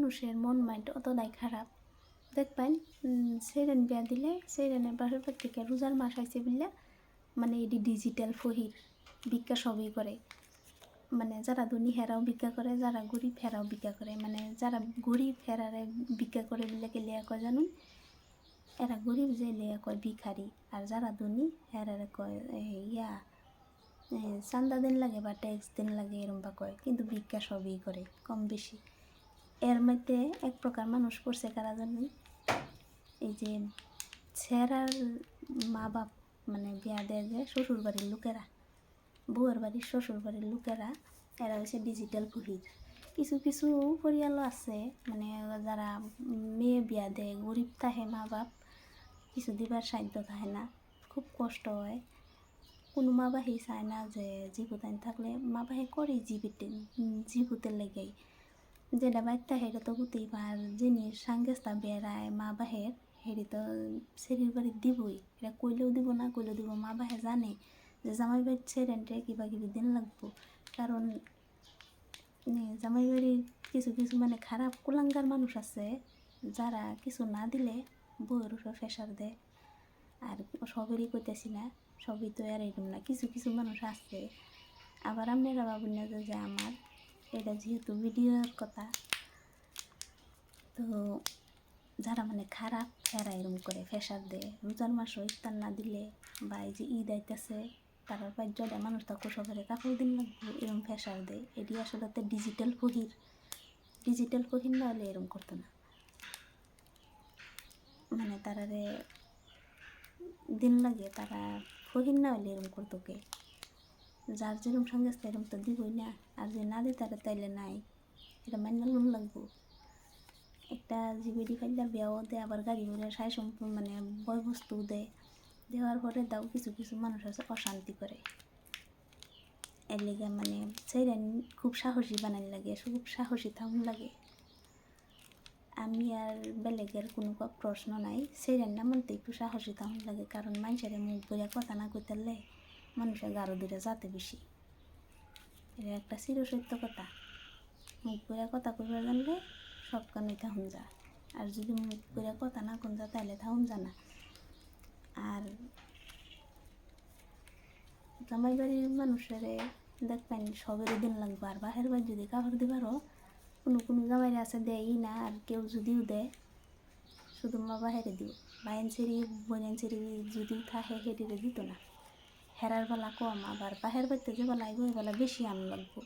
মানুষের মন মাইন্ড অতটাই খারাপ দেখবেন সেরেন বিয়া দিলে সেরেনের বাসার পর থেকে রোজার মাস আইছে বললে মানে এটি ডিজিটাল ফহির ভিক্ষা সবই করে মানে যারা ধনী হেরাও ভিক্ষা করে যারা গরিব হেরাও ভিক্ষা করে মানে যারা গরিব হেরারে ভিক্ষা করে বলে কে লিয়া কয় জানুন এরা গরিব যে লিয়া কয় ভিখারি আর যারা ধনী হেরারে কয় ইয়া চান্দা দিন লাগে বা ট্যাক্স দিন লাগে এরম বা কয় কিন্তু ভিক্ষা সবই করে কম বেশি এর মধ্যে এক প্রকার মানুষ পড়ছে কারা জানুন এই যে ছেঁড়ার মা বাপ মানে বিয়া দেয় যে শ্বশুর বাড়ির লোকেরা বউয়ের বাড়ির শ্বশুর বাড়ির লোকেরা এরা হচ্ছে ডিজিটাল ফহির কিছু কিছু পরিয়ালও আছে মানে যারা মেয়ে বিয়া দেয় গরিব থাকে মা বাপ কিছু দিবার সাধ্য থাকে না খুব কষ্ট হয় কোনো মা বাহি চায় না যে জীবতাইন থাকলে মা বাহে করে জীবতের লেগেই যেটা বাচ্চা হেরে তো হতেই পার যিনি সাংগেস্তা বেড়ায় মা বাহের হেরি তো শরীর বাড়ি দিবই এটা কইলেও দিব না কইলেও দিব মা বাহে জানে যে জামাই বাড়ির ছেড়েনটে কিবা কিবি দিন লাগবো কারণ জামাই বাড়ির কিছু কিছু মানে খারাপ কুলাঙ্গার মানুষ আছে যারা কিছু না দিলে বউয়ের উপরে প্রেশার দেয় আর সবেরই কইতেছি না সবই তো আর এরকম না কিছু কিছু মানুষ আছে আবার আপনারা ভাবুন না যে আমার এটা যেহেতু ভিডিওর কথা তো যারা মানে খারাপ এরা এরকম করে প্রেশার দেয় রোজার মাসও ইফতার না দিলে বা এই যে ঈদ আইতেছে তারার পাঁচজনে মানুষ তাকে সবারে কাপড় দিন লাগবে এরকম প্রেশার দেয় এটি আসলে তো ডিজিটাল ফহির না হলে এরকম করতো না মানে তারারে দিন লাগে তারা ফহির না হলে এরকম করতো কে যার যেরকম সঙ্গে এরকম তো দিবই না আর যে না দিই তারা তাইলে নাই এটা মাইনে লোন লাগবো একটা জিবিডি ফাইলার বিয়াও দেয় আবার গাড়ি ঘোড়া সাই সম্পূর্ণ মানে বয় বস্তু দেওয়ার পরে দাও কিছু কিছু মানুষ আছে অশান্তি করে এর লেগে মানে সেইরান খুব সাহসী বানান লাগে খুব সাহসী থাকুন লাগে আমি আর বেলেগের কোনো প্রশ্ন নাই সেইরান না মানতে একটু সাহসী থাকুন লাগে কারণ মানুষের মুখ বইয়া কথা না কইতালে মানুষের গারো দূরে যাতে বেশি এটা একটা চিরসত্য কথা মুখ বইয়া কথা কইবার জানলে সব কানে থাকুন যা আর যদি মুখ বইয়া কথা না কোন যা তাহলে থাকুন জানা আর জামাই বাড়ির মানুষের দেখবেন সবেরই দিন লাগবে আর বাহের বাড়ি যদি কাপড় দিবারও কোনো জামাইরে আছে দেয়ই না আর কেউ যদিও দেয় শুধু মা বাহেরে দিও বাইন ছেড়ি বোনেন ছেড়ি যদিও থাকে হেঁটিরে দিত না হেরার বেলা কম আবার বাহের বাড়িতে যে বেলা আইব ওই বেলা বেশি আন লাগবো